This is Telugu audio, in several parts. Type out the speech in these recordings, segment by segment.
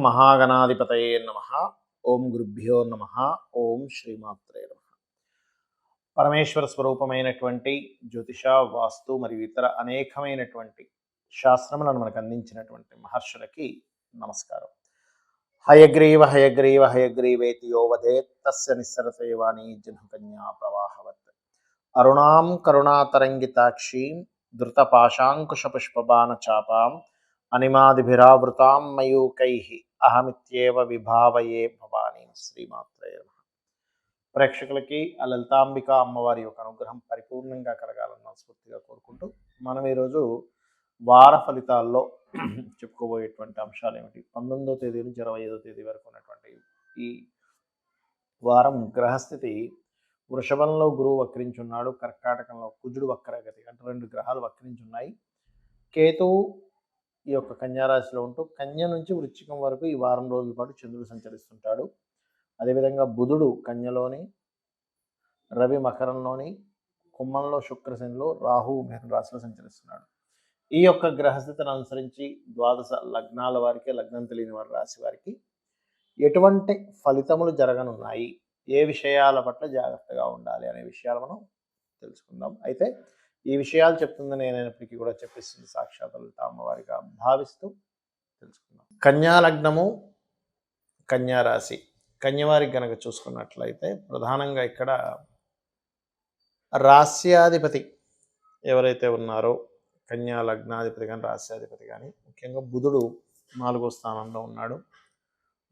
మహాగణాధిపతయే నమః. ఓం గురుభ్యో నమః. ఓం శ్రీమాత్రే నమః. పరమేశ్వర స్వరూపమైనటువంటి జ్యోతిష, వాస్తు మరియు ఇతర అనేకమైనటువంటి శాస్త్రములను మనకు అందించినటువంటి మహర్షులకి నమస్కారం. హయగ్రీవ హయగ్రీవ హయగ్రీవేతి యో వదేత్ తస్య నిస్సరతే వాణీ జహ్నుకన్యా ప్రవాహవత్. అరుణాం కరుణాతరంగితాక్షీం ధృతపాశాంకుశపుష్పబాణ చాపాం అనిమాదిభిరావృతాం మయూకైః అహమిత్యేవ విభావయే భవానీ. శ్రీమాత్రే నమః. ప్రేక్షకులకి ఆ లలితాంబిక అమ్మవారి యొక్క అనుగ్రహం పరిపూర్ణంగా కలగాలని మనస్ఫూర్తిగా కోరుకుంటూ మనం ఈరోజు వార ఫలితాల్లో చెప్పుకోబోయేటువంటి అంశాలు ఏమిటి, 19వ తేదీ నుంచి 25వ తేదీ వరకు ఉన్నటువంటి ఈ వారం గ్రహస్థితి వృషభంలో గురువు వక్రించున్నాడు, కర్కాటకంలో కుజుడు వక్రగతి, అంటే 2 గ్రహాలు వక్రించున్నాయి. కేతువు ఈ యొక్క కన్యారాశిలో ఉంటూ కన్య నుంచి వృశ్చికం వరకు ఈ వారం రోజుల పాటు చంద్రుడు సంచరిస్తుంటాడు. అదేవిధంగా బుధుడు కన్యలోని, రవి మకరంలోని, కుంభంలో శుక్రశనిలో, రాహు మేన రాశిలో సంచరిస్తున్నాడు. ఈ యొక్క గ్రహస్థితిని అనుసరించి ద్వాదశ లగ్నాల వారికి, లగ్నం తెలియని వారి రాశి వారికి ఎటువంటి ఫలితములు జరగనున్నాయి, ఏ విషయాల పట్ల జాగ్రత్తగా ఉండాలి అనే విషయాలు మనం తెలుసుకుందాం. అయితే ఈ విషయాలు చెప్తుంది నేనైనప్పటికీ కూడా చెప్పిస్తుంది సాక్షాత్ లలిత అమ్మవారిగా భావిస్తూ తెలుసుకుందాం. కన్యా లగ్నము, కన్యా రాశి, కన్యవారికి గనక చూసుకున్నట్లయితే ప్రధానంగా ఇక్కడ రాస్యాధిపతి ఎవరైతే ఉన్నారో, కన్యా లగ్నాధిపతి కానీ రాస్యాధిపతి కానీ, ముఖ్యంగా బుధుడు 4వ స్థానంలో ఉన్నాడు.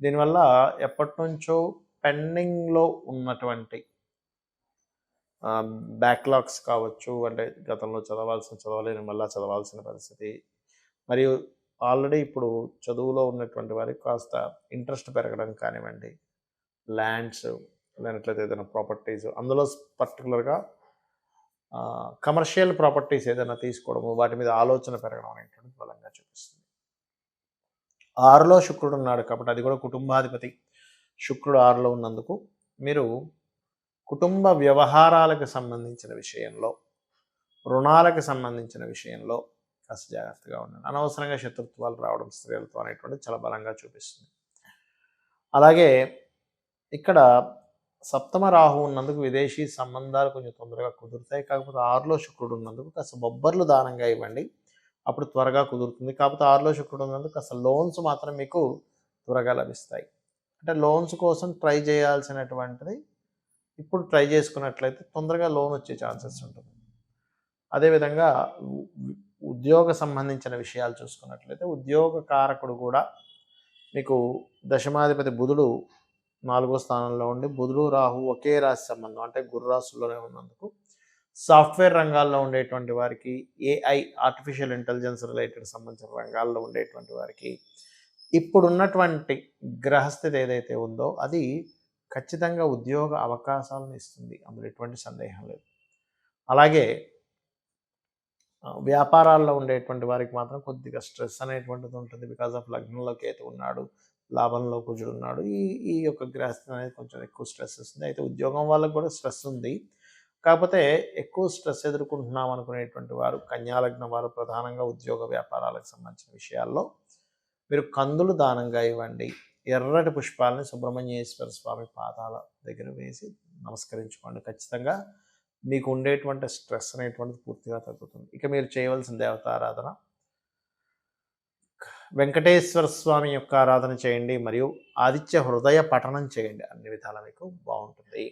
దీనివల్ల ఎప్పటి నుంచో పెండింగ్లో ఉన్నటువంటి బ్యాక్లాగ్స్ కావచ్చు, అంటే గతంలో చదవలేని మళ్ళీ చదవాల్సిన పరిస్థితి, మరియు ఆల్రెడీ ఇప్పుడు చదువులో ఉన్నటువంటి వారికి కాస్త ఇంట్రెస్ట్ పెరగడం కానివ్వండి, ల్యాండ్స్ లేనట్లయితే ఏదైనా ప్రాపర్టీస్, అందులో పర్టికులర్గా కమర్షియల్ ప్రాపర్టీస్ ఏదైనా తీసుకోవడము, వాటి మీద ఆలోచన పెరగడం అనేటువంటి బలంగా చూపిస్తుంది. 6లో శుక్రుడు ఉన్నాడు కాబట్టి అది కూడా కుటుంబాధిపతి. శుక్రుడు 6లో ఉన్నందుకు మీరు కుటుంబ వ్యవహారాలకు సంబంధించిన విషయంలో, రుణాలకు సంబంధించిన విషయంలో కాస్త జాగ్రత్తగా ఉండండి. అనవసరంగా శత్రుత్వాలు రావడం స్త్రీలతో అనేటువంటిది చాలా బలంగా చూపిస్తుంది. అలాగే ఇక్కడ సప్తమ రాహు ఉన్నందుకు విదేశీ సంబంధాలు కొంచెం తొందరగా కుదురుతాయి. కాకపోతే 6లో శుక్రుడు ఉన్నందుకు కాస్త బొబ్బర్లు దానంగా ఇవ్వండి, అప్పుడు త్వరగా కుదురుతుంది. కాకపోతే 6లో శుక్రుడు ఉన్నందుకు కాస్త లోన్స్ మాత్రం మీకు త్వరగా లభిస్తాయి. అంటే లోన్స్ కోసం ట్రై చేయాల్సినటువంటిది ఇప్పుడు ట్రై చేసుకున్నట్లయితే తొందరగా లోన్ వచ్చే ఛాన్సెస్ ఉంటుంది. అదేవిధంగా ఉద్యోగ సంబంధించిన విషయాలు చూసుకున్నట్లయితే ఉద్యోగ కారకుడు కూడా మీకు దశమాధిపతి బుధుడు 4వ స్థానంలో ఉండి, బుధుడు రాహు ఒకే రాశి సంబంధం, అంటే గురు రాశుల్లోనే ఉన్నందుకు సాఫ్ట్వేర్ రంగాల్లో ఉండేటువంటి వారికి, ఏఐ ఆర్టిఫిషియల్ ఇంటెలిజెన్స్ రిలేటెడ్ సంబంధించిన రంగాల్లో ఉండేటువంటి వారికి ఇప్పుడున్నటువంటి గ్రహస్థితి ఏదైతే ఉందో అది ఖచ్చితంగా ఉద్యోగ అవకాశాలను ఇస్తుంది, అందులో ఎటువంటి సందేహం లేదు. అలాగే వ్యాపారాల్లో ఉండేటువంటి వారికి మాత్రం కొద్దిగా స్ట్రెస్ అనేటువంటిది ఉంటుంది. బికాజ్ ఆఫ్ లగ్నంలో కేతు ఉన్నాడు, లాభంలో కుజుడు ఉన్నాడు. ఈ యొక్క గ్రహస్థితి అనేది కొంచెం ఎక్కువ స్ట్రెస్ ఇస్తుంది. అయితే ఉద్యోగం వాళ్ళకు కూడా స్ట్రెస్ ఉంది. కాకపోతే ఎక్కువ స్ట్రెస్ ఎదుర్కొంటున్నాం అనుకునేటువంటి వారు, కన్యాలగ్నం వారు ప్రధానంగా ఉద్యోగ వ్యాపారాలకు సంబంధించిన విషయాల్లో మీరు కందులు దానంగా ఇవ్వండి. ఎర్రటి పుష్పాలని సుబ్రహ్మణ్యేశ్వర స్వామి పాదాల దగ్గర వేసి నమస్కరించుకోండి. ఖచ్చితంగా మీకు ఉండేటువంటి స్ట్రెస్ అనేటువంటిది పూర్తిగా తగ్గుతుంది. ఇక మీరు చేయవలసిన దేవతారాధన వెంకటేశ్వర స్వామి యొక్క ఆరాధన చేయండి, మరియు ఆదిత్య హృదయ పఠనం చేయండి. అన్ని విధాలా మీకు బాగుంటుంది.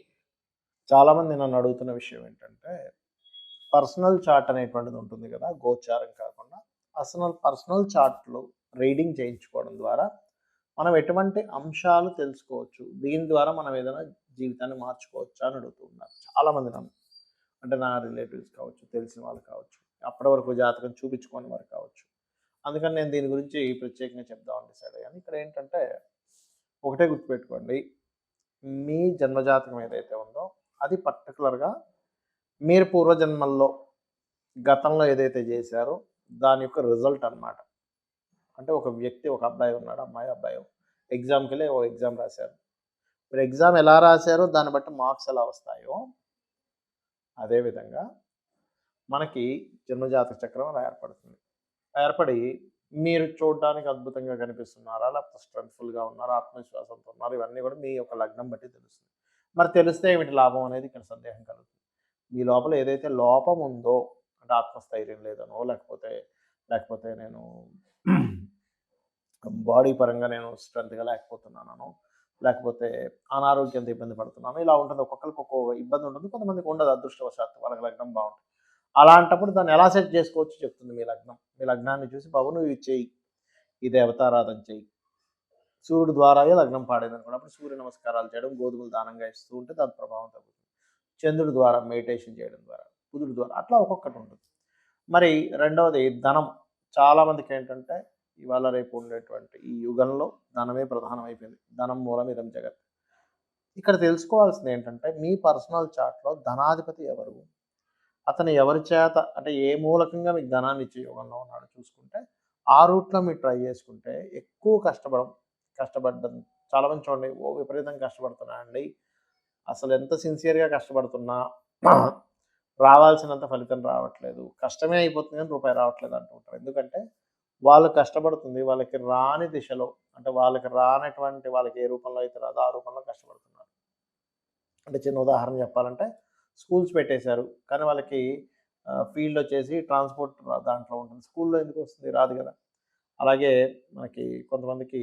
చాలామంది నన్ను అడుగుతున్న విషయం ఏంటంటే, పర్సనల్ చార్ట్ అనేటువంటిది ఉంటుంది కదా, గోచారం కాకుండా అసలు పర్సనల్ చార్ట్లు రీడింగ్ చేయించుకోవడం ద్వారా మనం ఎటువంటి అంశాలు తెలుసుకోవచ్చు, దీని ద్వారా మనం ఏదైనా జీవితాన్ని మార్చుకోవచ్చు అని అడుగుతున్నారు చాలామంది నన్ను. అంటే నా రిలేటివ్స్ కావచ్చు, తెలిసిన వాళ్ళు కావచ్చు, అప్పటి వరకు జాతకం చూపించుకోని వారు కావచ్చు. అందుకని నేను దీని గురించి ప్రత్యేకంగా చెప్దామని డిసైడ్ అయ్యాను. ఇక్కడ ఏంటంటే ఒకటే గుర్తుపెట్టుకోండి, మీ జన్మజాతకం ఏదైతే ఉందో అది పర్టికులర్గా మీరు పూర్వజన్మల్లో గతంలో ఏదైతే చేశారో దాని యొక్క రిజల్ట్ అన్నమాట. అంటే ఒక వ్యక్తి, ఒక అబ్బాయి ఉన్నాడు, అబ్బాయి ఎగ్జామ్కి వెళ్ళి ఓ ఎగ్జామ్ రాశారు. మీరు ఎగ్జామ్ ఎలా రాశారో దాన్ని బట్టి మార్క్స్ ఎలా వస్తాయో అదేవిధంగా మనకి జన్మజాతక చక్రం అలా ఏర్పడుతుంది. ఏర్పడి మీరు చూడడానికి అద్భుతంగా కనిపిస్తున్నారా? లేకపోతే స్ట్రెంగ్త్‌ఫుల్‌గా ఉన్నారా? ఆత్మవిశ్వాసంతో ఉన్నారా? ఇవన్నీ కూడా మీ యొక్క లగ్నం బట్టి తెలుస్తుంది. మరి తెలిస్తే ఏమిటి లాభం అనేది ఇక్కడ సందేహం కలుగుతుంది. మీ లోపల ఏదైతే లోపం ఉందో, అంటే ఆత్మస్థైర్యం లేదనో, లేకపోతే నేను బాడీ పరంగా నేను స్ట్రెంత్‌గా లేకపోతున్నాననో, లేకపోతే అనారోగ్యంతో ఇబ్బంది పడుతున్నాను. ఇలా ఉంటుంది. ఒక్కొక్కరికి ఒక్కో ఇబ్బంది ఉంటుంది. కొంతమందికి ఉండదు అదృష్టవశాత్తు. వాళ్ళకి లగ్నం బావుంటుంది. అలాంటప్పుడు దాన్ని ఎలా సెట్ చేసుకోవచ్చో చెప్తుంది మీ లగ్నం. మీ లగ్నాన్ని చూసి బాబు నువ్వు ఇది చెయ్యి. ఈ దేవతారాధన చెయ్యి. సూర్యుడు ద్వారాయే లగ్నం పాడైందనుకోండి. అప్పుడు సూర్య నమస్కారాలు చేయడం, గోధుమలు దానంగా ఇస్తూ ఉంటే దాని ప్రభావం తగ్గుతుంది. చంద్రుడి ద్వారా మెడిటేషన్ చేయడం ద్వారా, బుధుడి ద్వారా అట్లా ఒక్కొక్కటి ఉంటుంది. మరి రెండవది ధనం. చాలామందికేంటంటే ఇవాళ రేపు ఉండేటువంటి ఈ యుగంలో ధనమే ప్రధానమైపోయింది. ధనం మూలమిదం జగత్. ఇక్కడ తెలుసుకోవాల్సింది ఏంటంటే మీ పర్సనల్ చార్ట్‌లో ధనాధిపతి ఎవరు? అతను ఎవరి చేత అంటే ఏ మూలకంగా మీకు ధనాన్ని ఇచ్చే యోగంలో ఉన్నాడో చూసుకుంటే, ఆ రూట్‌లో మీరు ట్రై చేసుకుంటే ఎక్కువ కష్టపడ్డం చాలామంది చూడండి విపరీతంగా కష్టపడుతున్నానండి. అసలు ఎంత సిన్సియర్‌గా కష్టపడుతున్నా రావాల్సినంత ఫలితం రావట్లేదు. కష్టమే అయిపోతుంది కానీ రూపాయి రావట్లేదు అంటూ ఉంటారు. ఎందుకంటే వాళ్ళు కష్టపడుతుంది వాళ్ళకి రాని దిశలో, అంటే వాళ్ళకి రానటువంటి వాళ్ళకి ఏ రూపంలో అయితే రాదో ఆ రూపంలో కష్టపడుతున్నారు. అంటే చిన్న ఉదాహరణ చెప్పాలంటే స్కూల్స్ పెట్టేశారు. కానీ వాళ్ళకి ఫీల్డ్ వచ్చేసి ట్రాన్స్‌పోర్ట్ దాంట్లో ఉంటుంది. స్కూల్‌లో ఎందుకు వస్తుంది? రాదు కదా! అలాగే మనకి కొంతమందికి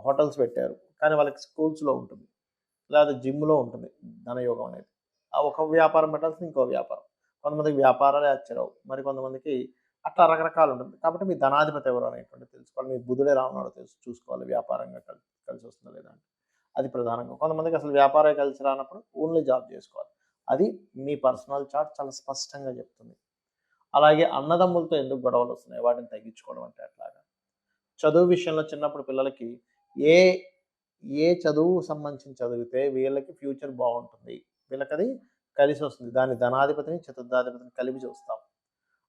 హోటల్స్ పెట్టారు. కానీ వాళ్ళకి స్కూల్స్‌లో ఉంటుంది. లేదా జిమ్‌లో ఉంటుంది ధనయోగం అనేది. ఆ ఒక వ్యాపారం పెట్టాల్సింది ఇంకో వ్యాపారం. కొంతమందికి వ్యాపారాలే అచ్చరావు. మరి కొంతమందికి అట్లా రకరకాలు ఉంటుంది. కాబట్టి మీ ధనాధిపతి ఎవరు అనేటువంటిది తెలుసుకోవాలి. మీ బుధుడే ఎలా ఉన్నాడో చూసుకోవాలి. వ్యాపారంగా కలిసి వస్తుందా లేదా అని. అది ప్రధానంగా. కొంతమందికి అసలు వ్యాపారం కలిసి రానప్పుడు ఓన్లీ జాబ్ చేసుకోవాలి. అది మీ పర్సనల్ చార్ట్ చాలా స్పష్టంగా చెప్తుంది. అలాగే అన్నదమ్ములతో ఎందుకు గొడవలొస్తున్నాయి? వాటిని తగ్గించుకోవడం అంటే ఎట్లాగా? చదువు విషయంలో చిన్నప్పుడు పిల్లలకి ఏ ఏ చదువు సంబంధించి చదివితే వీళ్ళకి ఫ్యూచర్ బావుంటుంది. వీళ్ళకది కలిసొస్తుంది. దాని ధనాధిపతిని, చతుర్థాధిపతిని కలిపి చూస్తాం.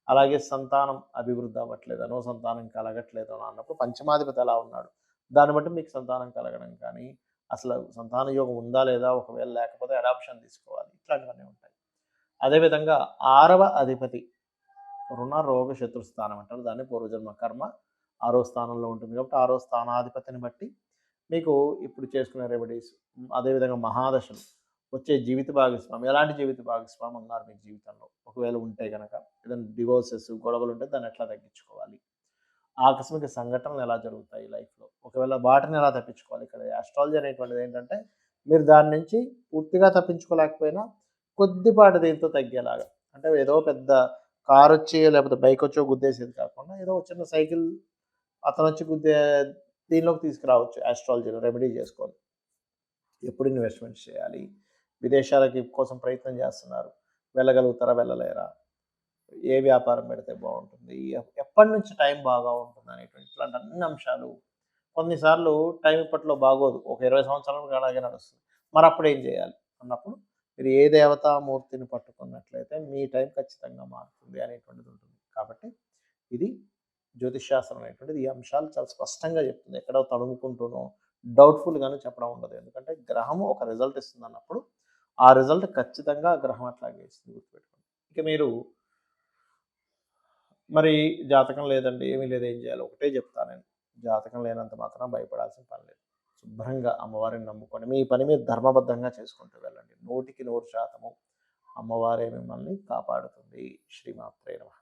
అలాగే సంతానం అభివృద్ధి అవ్వట్లేదనో, సంతానం కలగట్లేదనో అన్నప్పుడు పంచమాధిపతి ఎలా ఉన్నాడు? దాన్ని బట్టి మీకు సంతానం కలగడం కానీ, అసలు సంతాన యోగం ఉందా లేదా? ఒకవేళ లేకపోతే అడాప్షన్ తీసుకోవాలి. ఇట్లాంటివన్నీ ఉంటాయి. అదేవిధంగా 6వ అధిపతి రుణ, రోగ, శత్రుస్థానం అంటారు. దాన్ని పూర్వజన్మ కర్మ 6వ స్థానంలో ఉంటుంది కాబట్టి 6వ స్థానాధిపతిని బట్టి మీకు ఇప్పుడు చేసుకునే రెమెడీస్, అదేవిధంగా మహాదశలు, వచ్చే జీవిత భాగస్వామి, ఎలాంటి జీవిత భాగస్వామి ఉన్నారు మీకు జీవితంలో? ఒకవేళ ఉంటే గనక ఏదైనా డివోర్సెస్, గొడవలు ఉంటే దాన్ని ఎట్లా తగ్గించుకోవాలి? ఆకస్మిక సంఘటనలు ఎలా జరుగుతాయి లైఫ్‌లో? ఒకవేళ వాటిని ఎలా తప్పించుకోవాలి? ఇక్కడ ఆస్ట్రాలజీ అనేటువంటిది ఏంటంటే, మీరు దాని నుంచి పూర్తిగా తప్పించుకోలేకపోయినా కొద్దిపాటి దీంతో తగ్గేలాగా. అంటే ఏదో పెద్ద కారొచ్చి లేకపోతే బైకొచ్చో గుద్దేసేది కాకుండా ఏదో చిన్న సైకిల్ అతనొచ్చి గుద్దే దీనిలోకి తీసుకురావచ్చు ఆస్ట్రాలజీలో రెమెడీ చేసుకొని. ఎప్పుడు ఇన్వెస్ట్‌మెంట్స్ చేయాలి? విదేశాలకి కోసం ప్రయత్నం చేస్తున్నారు. వెళ్ళగలుగుతారా? వెళ్ళలేరా? ఏ వ్యాపారం పెడితే బావుంటుంది? ఎప్పటినుంచి టైం బాగా ఉంటుంది అనేటువంటి ఇట్లాంటి అన్ని అంశాలు కొన్నిసార్లు టైం ఇప్పట్లో బాగోదు. ఒక 20 సంవత్సరాలకు అలాగే నడుస్తుంది. మరప్పుడేం చేయాలి? అన్నప్పుడు మీరు ఏ దేవతామూర్తిని పట్టుకున్నట్లయితే మీ టైం ఖచ్చితంగా మారుతుంది అనేటువంటిది ఉంటుంది. కాబట్టి ఇది జ్యోతిష్ శాస్త్రం అనేటువంటిది ఈ అంశాలు చాలా స్పష్టంగా చెప్తుంది. ఎక్కడో తడుముకుంటూనో, డౌట్‌ఫుల్‌గానో చెప్పడం ఉండదు. ఎందుకంటే గ్రహము ఒక రిజల్ట్ ఇస్తుందన్నప్పుడు, ఆ రిజల్ట్ ఖచ్చితంగా ఆ గ్రహం అట్లాగే ఇస్తుంది గుర్తుపెట్టుకోండి. ఇక మీరు మరి జాతకం లేదండి, ఏమీ లేదు ఏం చేయాలి? ఒకటే చెప్తా నేను. జాతకం లేనంత మాత్రాన భయపడాల్సిన పని లేదు. శుభ్రంగా అమ్మవారిని నమ్ముకొని మీ పని మీరు ధర్మబద్ధంగా చేసుకుంటూ వెళ్ళండి. 100% అమ్మవారే మిమ్మల్ని కాపాడుతుంది. శ్రీమాత్రే నమః.